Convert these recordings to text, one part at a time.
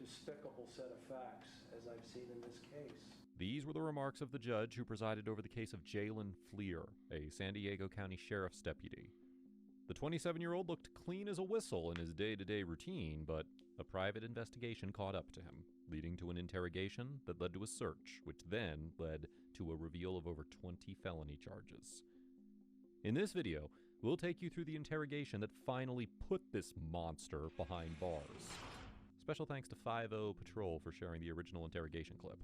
despicable set of facts, as I've seen in this case. These were the remarks of the judge who presided over the case of Jalen Fleer, a San Diego County Sheriff's deputy. The 27-year-old looked clean as a whistle in his day-to-day routine, but a private investigation caught up to him, leading to an interrogation that led to a search, which then led to a reveal of over 20 felony charges. In this video, we'll take you through the interrogation that finally put this monster behind bars. Special thanks to 5-0 Patrol for sharing the original interrogation clip.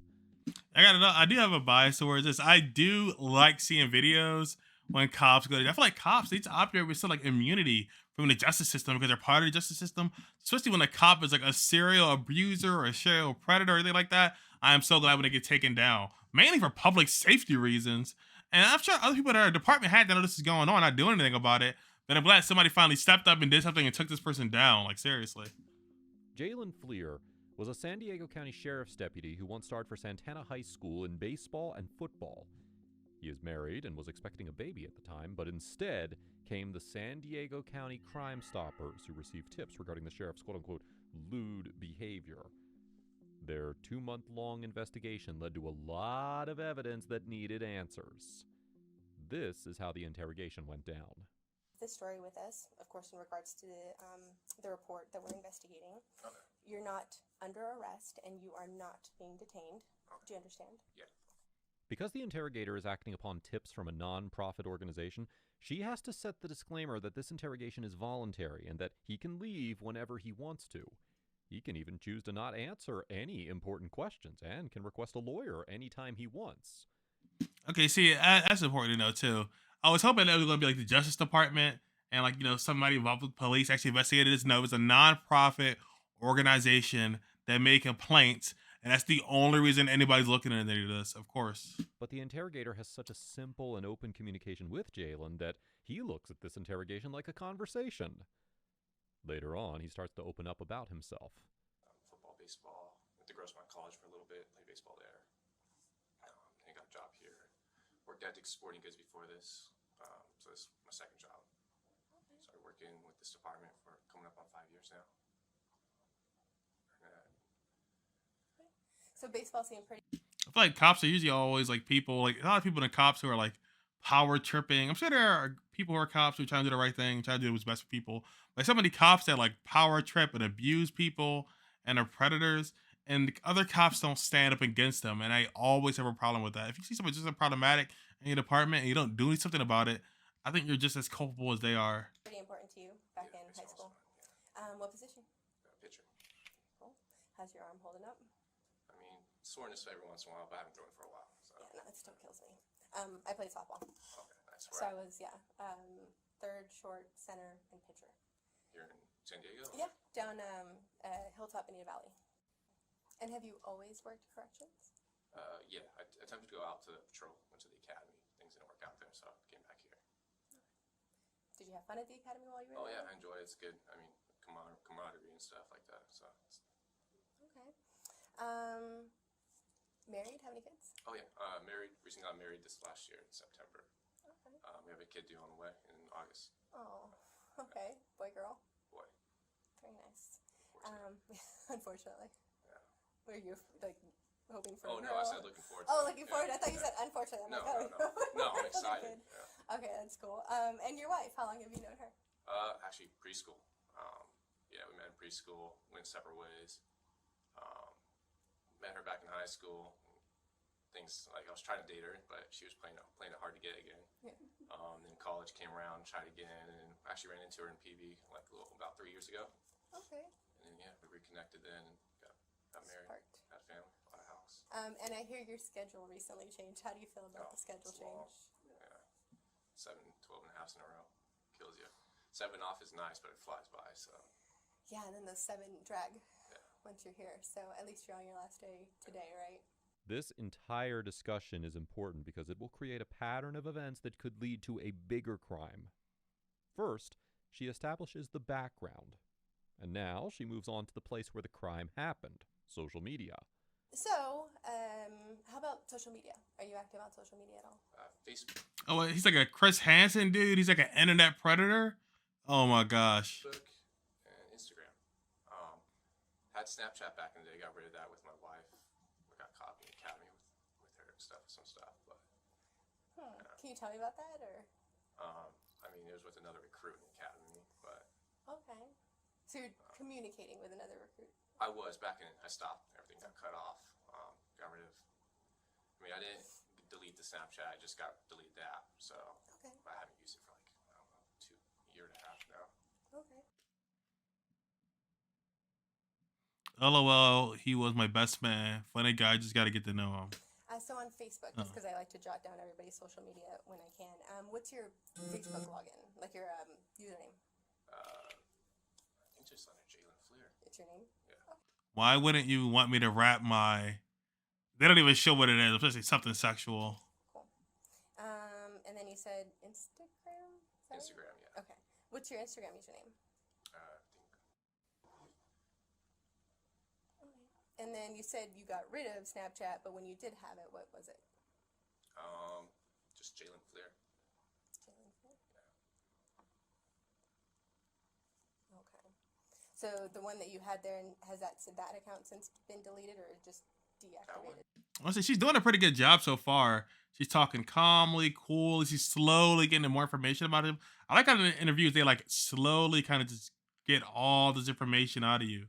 I gotta know, I do have a bias towards this. I do like seeing videos when cops go to, I feel like cops need to operate with some like immunity from the justice system because they're part of the justice system, especially when a cop is like a serial abuser or a serial predator or anything like that. I am so glad when they get taken down, mainly for public safety reasons. And I'm sure other people at our department had to know this is going on, not doing anything about it. But I'm glad somebody finally stepped up and did something and took this person down, like seriously. Jalen Fleer was a San Diego County Sheriff's deputy who once starred for Santana High School in baseball and football. He is married and was expecting a baby at the time, but instead came the San Diego County Crime Stoppers who received tips regarding the sheriff's quote-unquote lewd behavior. Their 2-month-long investigation led to a lot of evidence that needed answers. This is how the interrogation went down. This story with us, of course, in regards to the report that we're investigating. Okay. You're not under arrest and you are not being detained. Okay. Do you understand? Yeah. Because the interrogator is acting upon tips from a non-profit organization, she has to set the disclaimer that this interrogation is voluntary and that he can leave whenever he wants to. He can even choose to not answer any important questions and can request a lawyer anytime he wants. Okay, see, that's important to know too. I was hoping that it was going to be like the Justice Department and like, you know, somebody involved with police actually investigated this. No, it was a non-profit organization that made complaints, and that's the only reason anybody's looking at any of this, of course. But the interrogator has such a simple and open communication with Jalen that he looks at this interrogation like a conversation. Later on, he starts to open up about himself. Football, baseball. Went to Grossmont College for a little bit. Played baseball there. I got a job here. Worked at Dick's Sporting Goods before this. So this is my second job. Started working with this department for coming up on 5 years now. So baseball seemed pretty. I feel like cops are usually always like people, like a lot of people in the cops who are like power tripping. I'm sure there are people who are cops who are trying to do the right thing, trying to do what's best for people. Like so many cops that like power trip and abuse people and are predators, and the other cops don't stand up against them. And I always have a problem with that. If you see somebody just problematic in your department and you don't do something about it, I think you're just as culpable as they are. Pretty important to you back in high school. Fun, yeah. What position? Pitcher. Cool. How's your arm holding up? I mean, soreness every once in a while, but I haven't thrown for a while. So. Yeah, no, it still kills me. I played softball. Okay, nice. So I was, third, short, center, and pitcher. Here in San Diego? Yeah, down Hilltop, Bonita Valley. And have you always worked corrections? Yeah, I attempted to go out to the patrol, went to the academy. Things didn't work out there, so I came back here. Did you have fun at the academy while you were Oh there? yeah, I enjoy it. It's good. I mean, camaraderie and stuff like that. So. Okay. Married? Have any kids? Oh yeah, married. Recently got married this last year in September. Okay. We have a kid due on the way in August. Oh, okay. Boy, girl? Boy. Very nice. Unfortunately. Unfortunately. Yeah. Were you, like, hoping for Oh a no, girl? I said looking forward to Oh, it. looking forward. I thought you said unfortunately. I'm No, like, no. No, I'm Okay, excited. good. Yeah. Okay, that's cool. And your wife, how long have you known her? Actually preschool. Yeah, we met in preschool, went separate ways. Met her back in high school. Things like I was trying to date her, but she was playing it hard to get again. Yeah. Then college came around, tried again, and actually ran into her in PV like about 3 years ago. Okay. And then yeah, we reconnected then and got married, Sparked. had a family, bought a house. And I hear your schedule recently changed. How do you feel about the schedule it's long. change? Yeah, 7, 12 and a half in a row kills you. 7 off is nice, but it flies by. So Yeah, and then the 7 drag yeah. once you're here. So at least you're on your last day today, right? This entire discussion is important because it will create a pattern of events that could lead to a bigger crime. First, she establishes the background. And now she moves on to the place where the crime happened, social media. So, how about social media? Are you active on social media at all? Facebook. Oh, he's like a Chris Hansen dude. He's like an internet predator. Oh my gosh. Facebook and Instagram. had Snapchat back in the day. Got rid of that with my wife. I got caught in the academy with her and stuff, some stuff. But Can you tell me about that, or? I mean, it was with another recruit in the academy, but Okay. So you're communicating with another recruit. I was back in. I stopped. Everything got cut off. Got rid of. I mean, I didn't delete the Snapchat. I just got deleted the app. So Okay. I haven't used it for like, I don't know, 2.5 years now. Okay. LOL, he was my best man. Funny guy, just got to get to know him. So on Facebook, just because I like to jot down everybody's social media when I can. What's your Facebook login? Like your username? I think just under Jalen Fleer. It's your name? Yeah. Why wouldn't you want me to rap my... They don't even show what it is, especially something sexual. Cool. And then you said Instagram? Sorry? Instagram, yeah. Okay. What's your Instagram username? I think. And then you said you got rid of Snapchat, but when you did have it, what was it? Just Jalen Fleer. Okay. So the one that you had there, has that account since been deleted or just deactivated? Honestly, she's doing a pretty good job so far. She's talking calmly, cool. She's slowly getting more information about him. I like how in the interviews they like slowly kind of just get all this information out of you.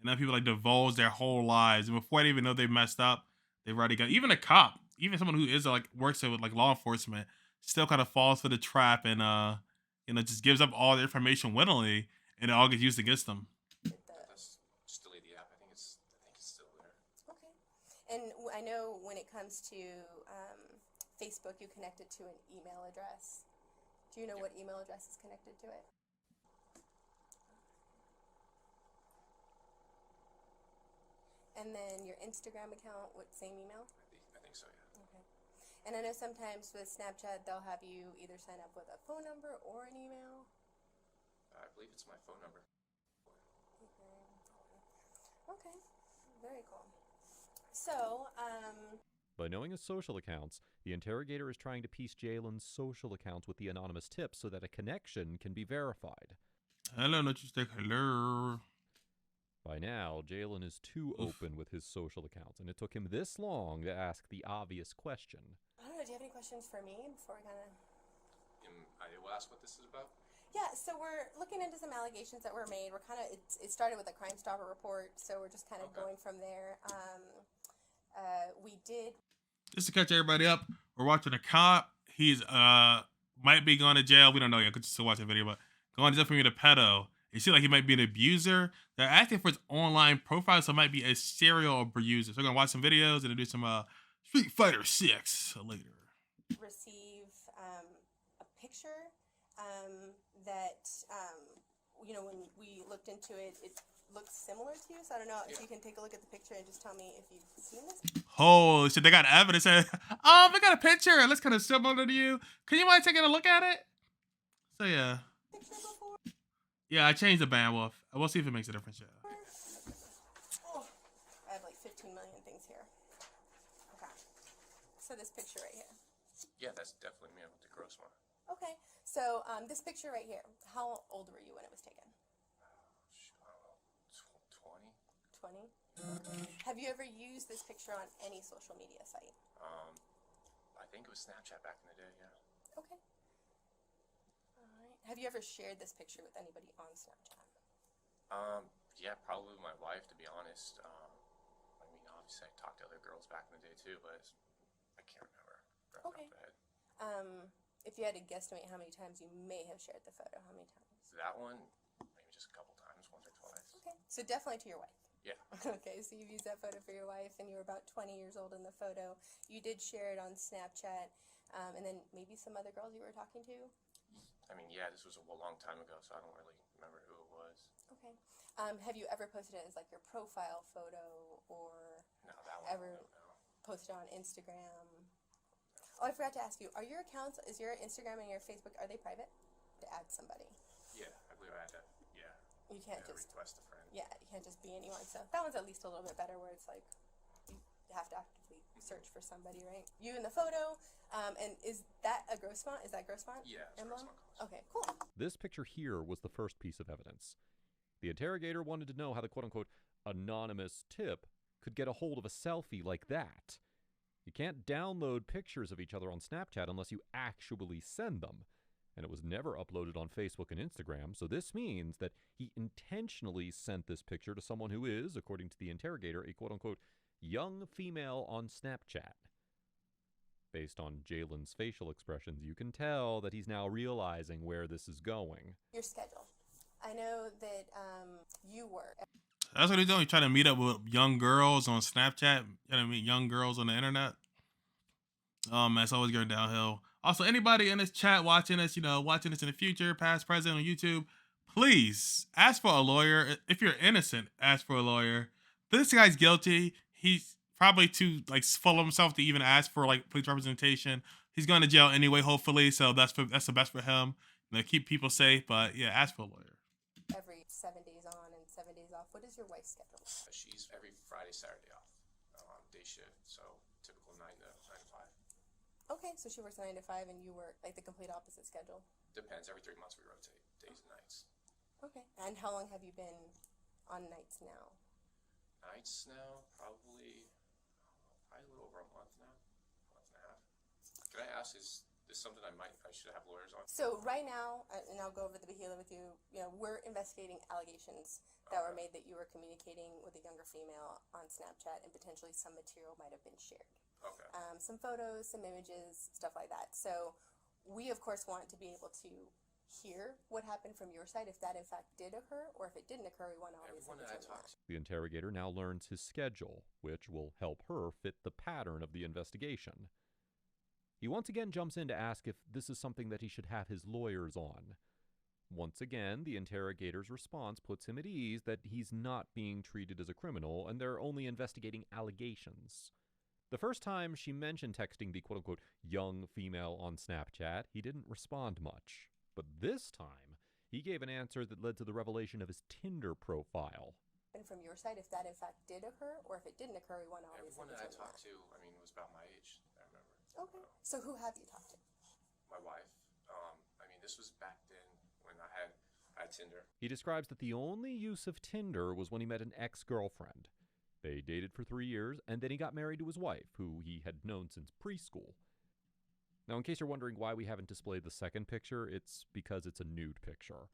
And then people like divulge their whole lives. And before they even know they messed up, they've already got, even a cop, even someone who is like works with like law enforcement, still kind of falls for the trap and just gives up all the information willingly, and it all gets used against them. Just delete the app. I think it's still there. Okay. And I know when it comes to Facebook, you connect it to an email address. Do you know what email address is connected to it? And then your Instagram account, what, same email? I think so, yeah. Okay. And I know sometimes with Snapchat, they'll have you either sign up with a phone number or an email. I believe it's my phone number. Okay. Very cool. So, By knowing his social accounts, the interrogator is trying to piece Jalen's social accounts with the anonymous tips so that a connection can be verified. Hello, not just like hello. By now, Jalen is too open with his social accounts, and it took him this long to ask the obvious question. I don't know, do you have any questions for me before we kind of... I will ask what this is about. Yeah, so we're looking into some allegations that were made. We're kind of, it started with a Crime Stopper report, so we're just kind of going from there. We did... Just to catch everybody up, we're watching a cop. He's might be going to jail. We don't know yet. Could still watch the video, but going to jail for being a pedo. You see, like he might be an abuser. They're asking for his online profile, so it might be a serial abuser. So we're gonna watch some videos and then do some Street Fighter 6 later. Receive a picture that when we looked into it, it looks similar to you. So I don't know if you can take a look at the picture and just tell me if you've seen this. Holy shit, they got evidence. Oh, they got a picture. It looks kind of similar to you. Can you mind taking a look at it? So yeah. Picture before? Yeah, I changed the bandwidth. We'll see if it makes a difference. Yeah. Oh, I have like 15 million things here. Okay. So this picture right here. Yeah, that's definitely me with the gross one. Okay. So this picture right here. How old were you when it was taken? I don't know, 20. 20. Have you ever used this picture on any social media site? I think it was Snapchat back in the day, yeah. Okay. All right. Have you ever shared this picture with anybody on Snapchat? Yeah, probably with my wife, to be honest. I mean, obviously I talked to other girls back in the day too, but I can't remember right off the head. If you had to guesstimate how many times you may have shared the photo, how many times? That one, maybe just a couple times, once or twice. Okay. So definitely to your wife. Yeah. Okay, so you've used that photo for your wife, and you were about 20 years old in the photo. You did share it on Snapchat, and then maybe some other girls you were talking to? I mean, yeah, this was a long time ago, so I don't really remember who it was. Okay. Have you ever posted it as like your profile photo, or No, that one. ever No. posted on Instagram? Oh, I forgot to ask you, are your accounts, is your Instagram and your Facebook, are they private to add somebody? Yeah, I believe I had to. Yeah. You can't Yeah, just, request a friend. yeah, you can't just be anyone. So that one's at least a little bit better, where it's like you have to actively search for somebody, right? You in the photo, and is that a gross font? Is that gross font? Yeah, it's emblem? gross font. Okay, cool. This picture here was the first piece of evidence. The interrogator wanted to know how the quote-unquote anonymous tip could get a hold of a selfie like that. You can't download pictures of each other on Snapchat unless you actually send them. And it was never uploaded on Facebook and Instagram, so this means that he intentionally sent this picture to someone who is, according to the interrogator, a quote-unquote young female on Snapchat. Based on Jalen's facial expressions, you can tell that he's now realizing where this is going. Your schedule. I know that you work. That's what he's doing. He's trying to meet up with young girls on Snapchat. Trying to meet young girls on the internet. It's always going downhill. Also, anybody in this chat watching this, watching this in the future, past, present, on YouTube, please ask for a lawyer. If you're innocent, ask for a lawyer. This guy's guilty. He's probably too full of himself to even ask for police representation. He's going to jail anyway, hopefully. So that's the best for him. Keep people safe. But yeah, ask for a lawyer. Every 7 days on and 7 days off. What is your wife's schedule? She's every Friday, Saturday off. Day shift, so typical 9 to 5. Okay, so she works 9 to 5 and you work the complete opposite schedule? Depends. Every 3 months we rotate, days and nights. Okay. And how long have you been on nights now? Nights now, probably a little over a month now. Month and a half. Can I ask, is this something I should have lawyers on? So right now, and I'll go over the Bahila with you, we're investigating allegations that were made that you were communicating with a younger female on Snapchat and potentially some material might have been shared. Okay. Some photos, some images, stuff like that. So we, of course, want to be able to hear what happened from your side, if that in fact did occur, or if it didn't occur, we want to obviously Everyone that I determine talked that. The interrogator now learns his schedule, which will help her fit the pattern of the investigation. He once again jumps in to ask if this is something that he should have his lawyers on. Once again, the interrogator's response puts him at ease that he's not being treated as a criminal and they're only investigating allegations. The first time she mentioned texting the quote-unquote young female on Snapchat, he didn't respond much. But this time, he gave an answer that led to the revelation of his Tinder profile. And from your side, if that in fact did occur, or if it didn't occur, we want to obviously Everyone that I determine talked to, was about my age, I remember. Okay. So who have you talked to? My wife. This was back then when I had Tinder. He describes that the only use of Tinder was when he met an ex-girlfriend. They dated for 3 years, and then he got married to his wife, who he had known since preschool. Now, in case you're wondering why we haven't displayed the second picture, it's because it's a nude picture.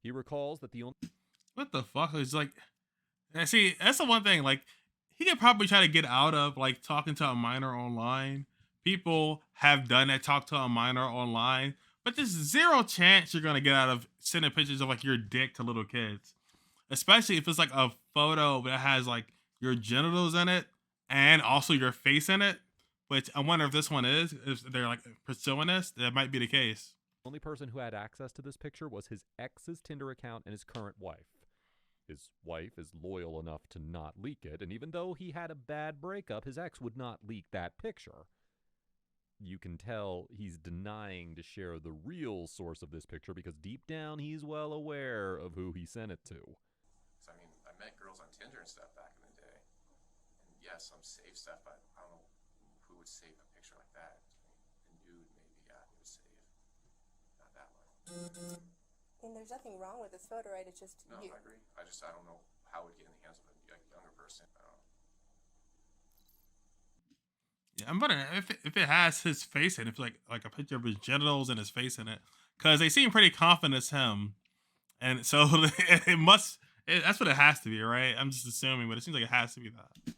He recalls that the only... What the fuck? It's see, that's the one thing, he could probably try to get out of, talking to a minor online. People have done that, talk to a minor online. But there's zero chance you're going to get out of sending pictures of, your dick to little kids. Especially if it's, a photo that has, your genitals in it and also your face in it. Which I wonder if this one is. If they're, pursuing this, that might be the case. The only person who had access to this picture was his ex's Tinder account and his current wife. His wife is loyal enough to not leak it, and even though he had a bad breakup, his ex would not leak that picture. You can tell he's denying to share the real source of this picture because deep down he's well aware of who he sent it to. So, I met girls on Tinder and stuff back in the day. And yes, some save stuff, but I don't know who would save a picture like that. A nude, maybe, yeah, he would save. Not that one. And there's nothing wrong with this photo, right? It's just No, you. I agree. I don't know how it would get in the hands of a younger person. I don't know. Yeah, I'm wondering if it has his face in it, if like a picture of his genitals and his face in it, because they seem pretty confident it's him, and so that's what it has to be, right? I'm just assuming, but it seems like it has to be that. Okay.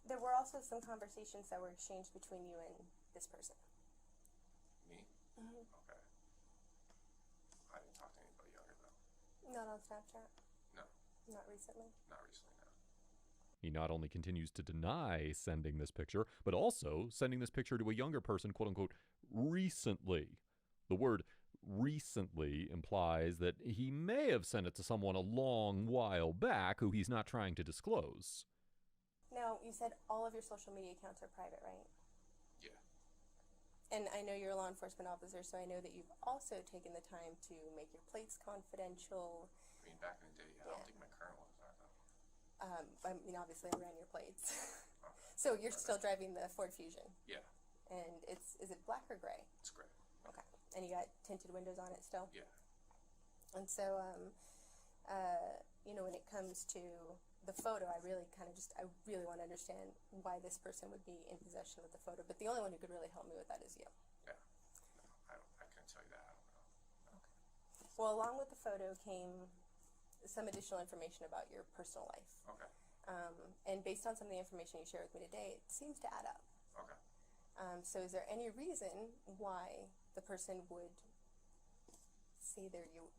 There were also some conversations that were exchanged between you and this person. Me? Mm-hmm. Okay. I didn't talk to anybody younger though. Not on Snapchat? No. Not recently? Not recently, no. He not only continues to deny sending this picture, but also sending this picture to a younger person, quote-unquote, recently. The word recently implies that he may have sent it to someone a long while back who he's not trying to disclose. Now, you said all of your social media accounts are private, right? Yeah. And I know you're a law enforcement officer, so I know that you've also taken the time to make your plates confidential. Back in the day, I don't think my current ones are though. Obviously I ran your plates. So you're still driving the Ford Fusion? Yeah. And is it black or gray? It's great. Okay. And you got tinted windows on it still? Yeah. And so, when it comes to the photo, I really want to understand why this person would be in possession of the photo. But the only one who could really help me with that is you. Yeah. No, I can't tell you that. I don't know. Okay. Well, along with the photo came some additional information about your personal life. Okay. And based on some of the information you shared with me today, it seems to add up. Okay. So is there any reason why the person would say they're you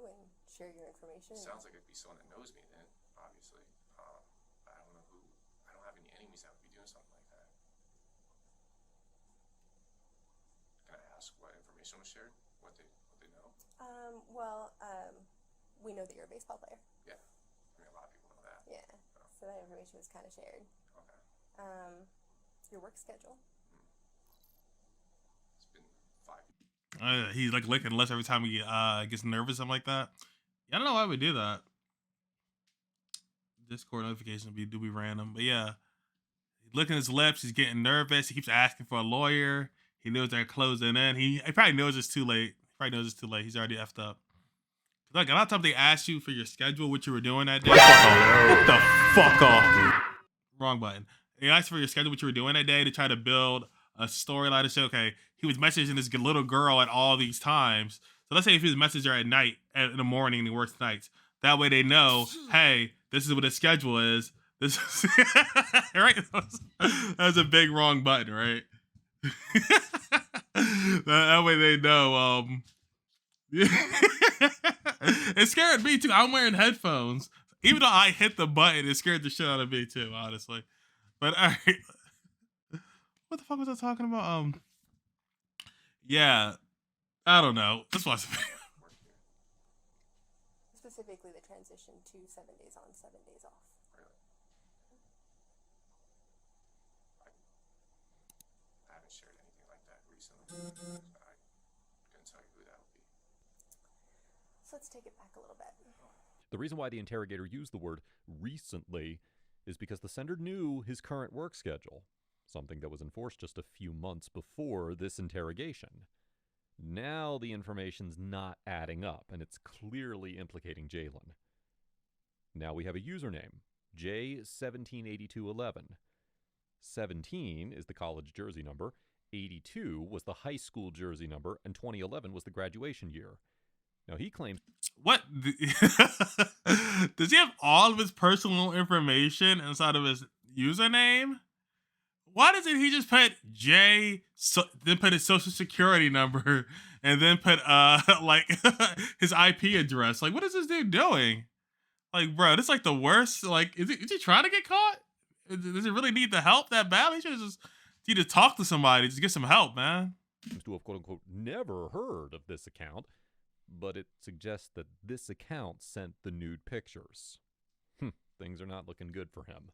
and share your information? It sounds like it'd be someone that knows me then, obviously. I don't know who. I don't have any enemies that would be doing something like that. Can I ask what information was shared? What they know? We know that you're a baseball player. Yeah. I mean, a lot of people know that. Yeah. So that information was kind of shared. Okay. Your work schedule. It's been 5 years. He's like licking lips every time he gets nervous, something like that. Yeah, I don't know why we do that. Discord notifications do be random, but yeah, he's licking his lips. He's getting nervous. He keeps asking for a lawyer. He knows they're closing in. He probably knows it's too late. He's already effed up. Like a lot of times they ask you for your schedule, what you were doing that day. Get the fuck off. Wrong button. They asked for your schedule, what you were doing that day, to try to build a storyline to say, okay, he was messaging this little girl at all these times. So let's say if he was messaging her at night, in the morning, and he works nights. That way they know, hey, this is what his schedule is. This is right. That was a big wrong button, right? that way they know. It scared me too. I'm wearing headphones. Even though I hit the button, it scared the shit out of me too, honestly. But all right. What the fuck was I talking about? Yeah. I don't know. Let's watch the video. Specifically the transition to 7 days on, 7 days off. Really? I haven't shared anything like that recently. I couldn't tell you who that would be. So let's take it back a little bit. The reason why the interrogator used the word recently is because the sender knew his current work schedule, something that was enforced just a few months before this interrogation. Now the information's not adding up, and it's clearly implicating Jalen. Now we have a username, J178211. 17 is the college jersey number, 82 was the high school jersey number, and 2011 was the graduation year. Now he claims... What? Does he have all of his personal information inside of his username? Why doesn't he just put then put his social security number, and then put like his IP address? Like, what is this dude doing? Like, bro, this is like the worst. Like, is he trying to get caught? Does he really need the help that badly? He should just need to talk to somebody, just get some help, man. Seems to have quote unquote never heard of this account, but it suggests that this account sent the nude pictures. Things are not looking good for him.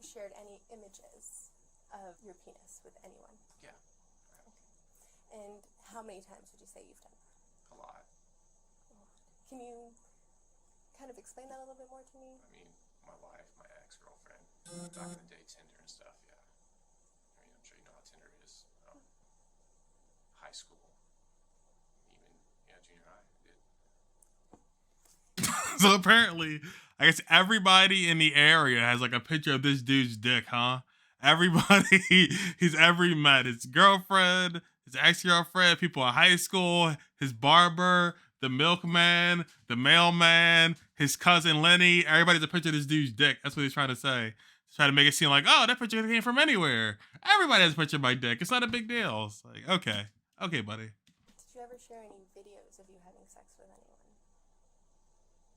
Shared any images of your penis with anyone? Yeah. Okay. And how many times would you say you've done that? A lot. Can you kind of explain that a little bit more to me? I mean, my wife, my ex-girlfriend, back in the day, Tinder and stuff, yeah. I mean, I'm sure you know how Tinder is. High school, even, junior high, I did. So apparently, I guess everybody in the area has like a picture of this dude's dick, huh? Everybody he's ever met, his girlfriend, his ex-girlfriend, people in high school, his barber, the milkman, the mailman, his cousin Lenny. Everybody's a picture of this dude's dick. That's what he's trying to say. He's trying to make it seem like, oh, that picture came from anywhere. Everybody has a picture of my dick. It's not a big deal. It's like, okay, buddy. Did you ever share any videos of you having sex with anyone?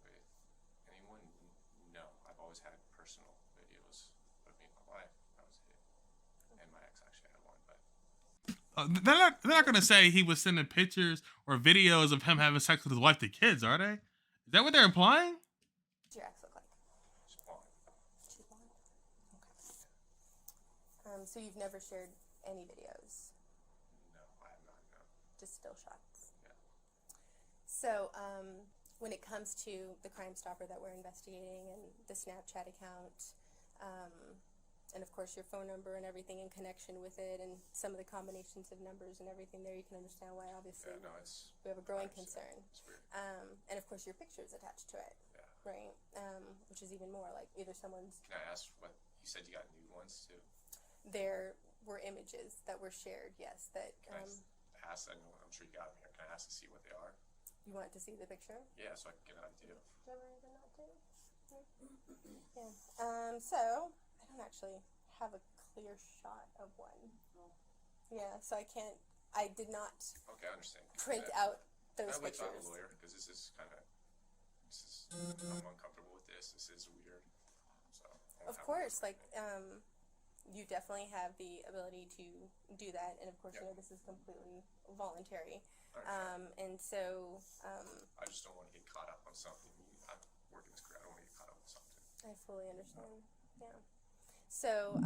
With anyone? No. I've always had personal videos of me and my wife. That was it. And my ex actually had one, but... They're not going to say he was sending pictures or videos of him having sex with his wife to kids, are they? Is that what they're implying? What does your ex look like? She's blonde. She's blonde? Okay. So you've never shared any videos? No, I have not, no. Just still shots? Yeah. So, when it comes to the Crime Stopper that we're investigating and the Snapchat account, and of course your phone number and everything in connection with it, and some of the combinations of numbers and everything there, you can understand why obviously Yeah, no, it's... we have a growing it's concern. It's weird. And of course your picture is attached to it. Yeah, I right? Which is even more like either someone's. Can I ask what you said? You got nude ones too. There were images that were shared. Yes, that. Can I ask? I know, I'm sure you got them here. Can I ask to see what they are? You want to see the picture? Yeah, so I can get an idea. Yeah. So I don't actually have a clear shot of one. Yeah, so I can't. I did not Okay, I understand. print out those Can I wait till I have pictures. a lawyer? Because this is kind of, I'm uncomfortable with this. This is weird. So. I wanna Of have a course, lawyer. like you definitely have the ability to do that, and of course, Yep. you know this is completely voluntary. I understand. And so I just don't want to get caught up on something. I'm working this career. I don't want to get caught up on something. I fully understand. Yeah. So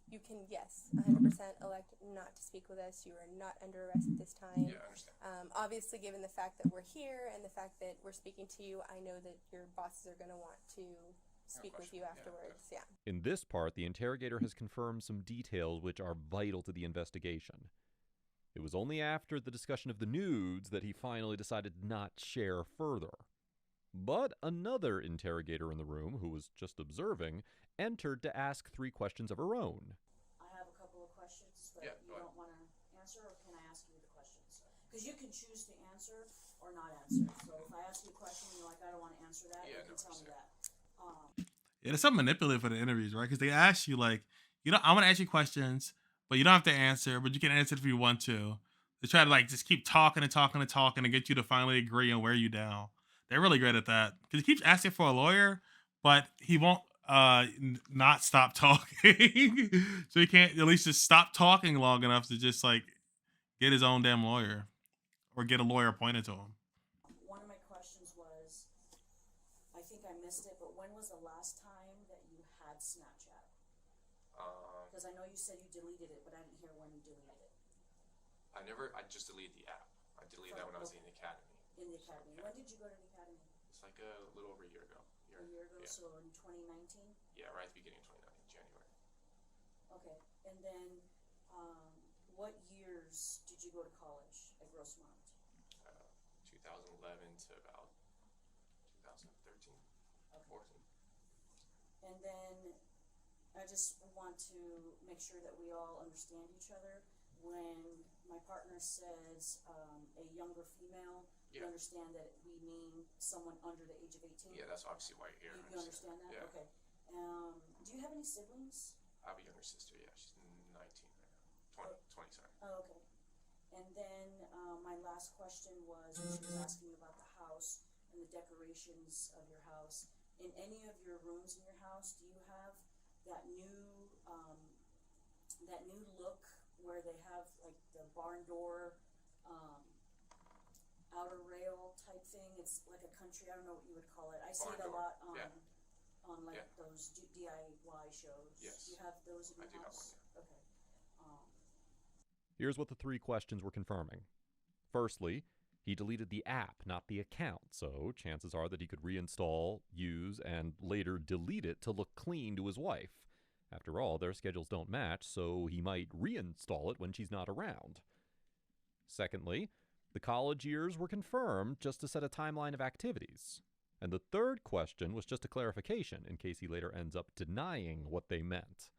you can, yes, 100% elect not to speak with us. You are not under arrest at this time. Yeah, I understand. Obviously, given the fact that we're here and the fact that we're speaking to you, I know that your bosses are going to want to speak with you question. afterwards. Yeah. In this part, the interrogator has confirmed some details which are vital to the investigation. It was only after the discussion of the nudes that he finally decided to not share further. But another interrogator in the room, who was just observing, entered to ask 3 questions of her own. I have a couple of questions that Yeah, you go ahead. don't want to answer, or can I ask you the questions? Because you can choose to answer or not answer. So if I ask you a question and you're like, I don't want to answer that, Yeah, you can no, tell me understand. that. Yeah, it's something manipulative for the interviews, right? Because they ask you like, I want to ask you questions, but you don't have to answer, but you can answer if you want to. They try to like just keep talking and talking and talking and get you to finally agree and wear you down. They're really great at that because he keeps asking for a lawyer, but he won't not stop talking. So he can't at least just stop talking long enough to just like get his own damn lawyer or get a lawyer appointed to him. One of my questions was, I think I missed it, but when was the last time that you had Snapchat? Because I know you said you deleted it, but I didn't hear when you deleted it. I just deleted the app. I deleted that when I was in the academy. In the academy. Yeah. When did you go to the academy? It's like a little over a year ago. A year ago, Yeah. so in 2019? Yeah, right at the beginning of 2019, January. Okay, and then what years did you go to college at Grossmont? 2011 to about 2013, Okay. 14. And then I just want to make sure that we all understand each other. When my partner says a younger female, you Yeah. understand that we mean someone under the age of 18? Yeah, that's obviously why you're here. You understand that? Yeah. Okay. Do you have any siblings? I have a younger sister, yeah. She's 19 right now. 20, sorry. Oh, okay. And then my last question was, when she was asking about the house and the decorations of your house. In any of your rooms in your house, do you have that new look where they have like the barn door, outer rail type thing? It's like a country, I don't know what you would call it. I see Barn it a door, lot yeah. on like Yeah. those DIY shows. Yes. Do you have those in I your do have house? one, Okay. Here's what the 3 questions were confirming. Firstly, he deleted the app, not the account, so chances are that he could reinstall, use, and later delete it to look clean to his wife. After all, their schedules don't match, so he might reinstall it when she's not around. Secondly, the college years were confirmed just to set a timeline of activities. And the 3rd question was just a clarification in case he later ends up denying what they meant.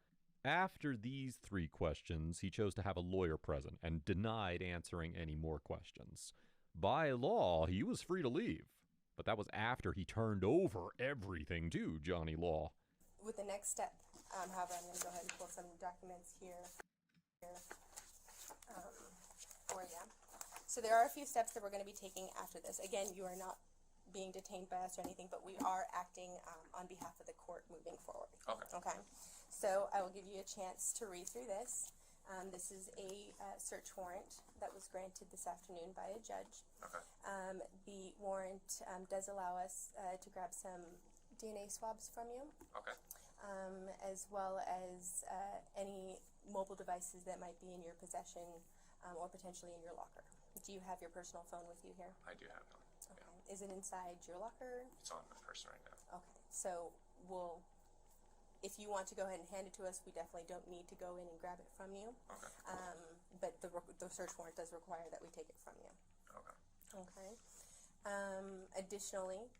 After these 3 questions, he chose to have a lawyer present and denied answering any more questions. By law, he was free to leave, but that was after he turned over everything to Johnny Law. With the next step, however, I'm going to go ahead and pull some documents here for you. So there are a few steps that we're going to be taking after this. Again, you are not being detained by us or anything, but we are acting on behalf of the court moving forward. Okay. So I will give you a chance to read through this. This is a search warrant that was granted this afternoon by a judge. Okay. The warrant does allow us to grab some DNA swabs from you, Okay. as well as any mobile devices that might be in your possession or potentially in your locker. Do you have your personal phone with you here? I do have one. Okay. Yeah. Is it inside your locker? It's on my person right now. Okay. So if you want to go ahead and hand it to us, we definitely don't need to go in and grab it from you. Okay. But the search warrant does require that we take it from you. Okay. Okay. Additionally,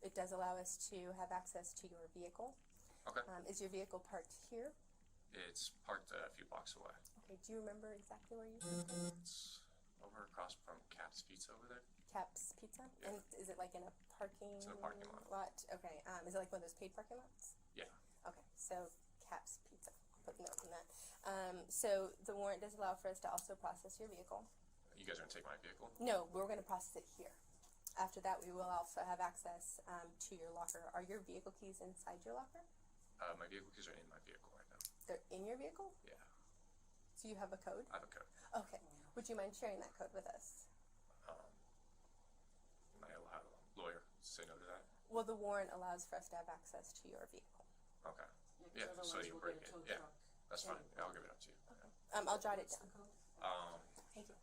it does allow us to have access to your vehicle. Okay. Is your vehicle parked here? It's parked a few blocks away. Okay, do you remember exactly where you parked it? It's over across from Cat's Pizza over there. Cap's Pizza? Yeah. And is it like in a parking It's in a parking lot. Okay, is it like one of those paid parking lots? Yeah. Okay, so Cap's Pizza. Put a note on that. So the warrant does allow for us to also process your vehicle. You guys are gonna take my vehicle? No, we're going to process it here. After that, we will also have access to your locker. Are your vehicle keys inside your locker? My vehicle keys are in my vehicle right now. They're in your vehicle? Yeah. So you have a code? I have a code. Okay. Would you mind sharing that code with us? Am I allowed a lawyer to say no to that? Well, the warrant allows for us to have access to your vehicle. Okay. 'cause Yeah, so otherwise you we'll bring get a it. tow Yeah, truck. that's fine. Yeah, I'll give it up to you. Okay. I'll jot it What's the down. code? Thank you.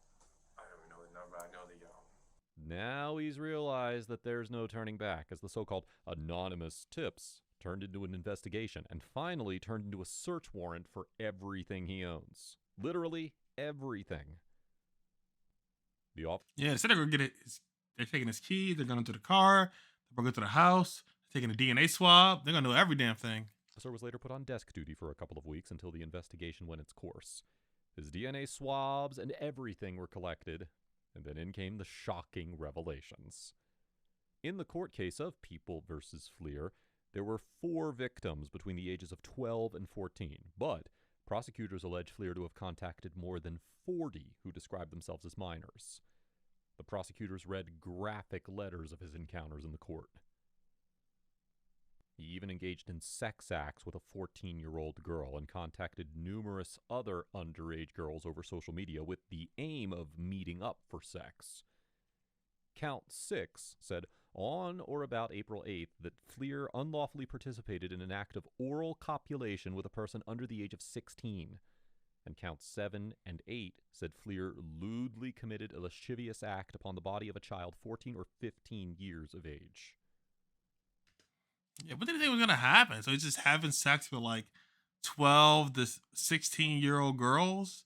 I don't know the number. I know the Now he's realized that there's no turning back, as the so-called anonymous tips turned into an investigation and finally turned into a search warrant for everything he owns. Literally everything. The Yeah, they said they're gonna get it. They're taking his keys. They're going to the car. They're going to the house. Taking a DNA swab. They're gonna do every damn thing. officer was later put on desk duty for a couple of weeks until the investigation went its course. His DNA swabs and everything were collected, and then in came the shocking revelations. In the court case of People versus Fleer, there were 4 victims between the ages of 12 and 14, but prosecutors allege Fleer to have contacted more than 40 who described themselves as minors. The prosecutors read graphic letters of his encounters in the court. He even engaged in sex acts with a 14-year-old girl and contacted numerous other underage girls over social media with the aim of meeting up for sex. Count 6 said on or about April 8th that Fleer unlawfully participated in an act of oral copulation with a person under the age of 16. And Counts 7 and 8 said Fleer lewdly committed a lascivious act upon the body of a child 14 or 15 years of age. Yeah, what did you think was gonna happen? So he's just having sex with like 12 to 16-year-old girls,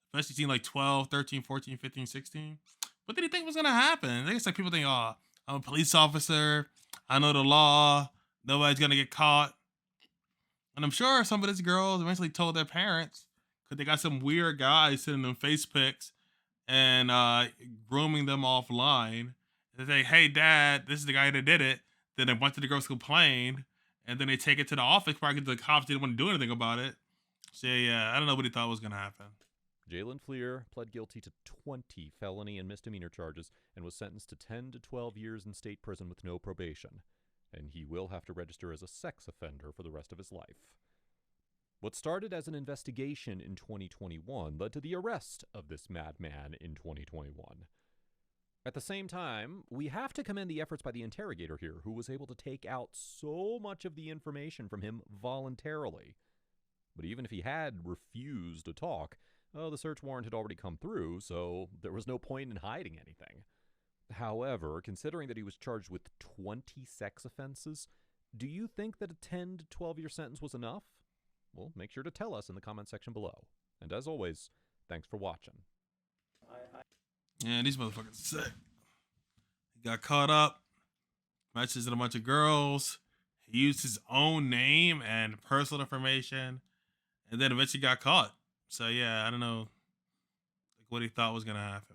especially seeing like 12, 13, 14, 15, 16. What did he think was gonna happen? I guess like people think, oh, I'm a police officer. I know the law. Nobody's gonna get caught. And I'm sure some of these girls eventually told their parents because they got some weird guy sending them face pics and grooming them offline. And they say, hey, Dad, this is the guy that did it. Then a bunch of the girls complained. And then they take it to the office probably because the cops didn't want to do anything about it. So, yeah, I don't know what he thought was going to happen. Jalen Fleer pled guilty to 20 felony and misdemeanor charges and was sentenced to 10 to 12 years in state prison with no probation. And he will have to register as a sex offender for the rest of his life. What started as an investigation in 2021 led to the arrest of this madman in 2021. At the same time, we have to commend the efforts by the interrogator here, who was able to take out so much of the information from him voluntarily. But even if he had refused to talk, the search warrant had already come through, so there was no point in hiding anything. However, considering that he was charged with 20 sex offenses, do you think that a 10 to 12-year sentence was enough? Well, make sure to tell us in the comment section below. And as always, thanks for watching. Yeah, these motherfuckers sick. He got caught up, matches with a bunch of girls. He used his own name and personal information, and then eventually got caught. So yeah, I don't know what he thought was gonna happen.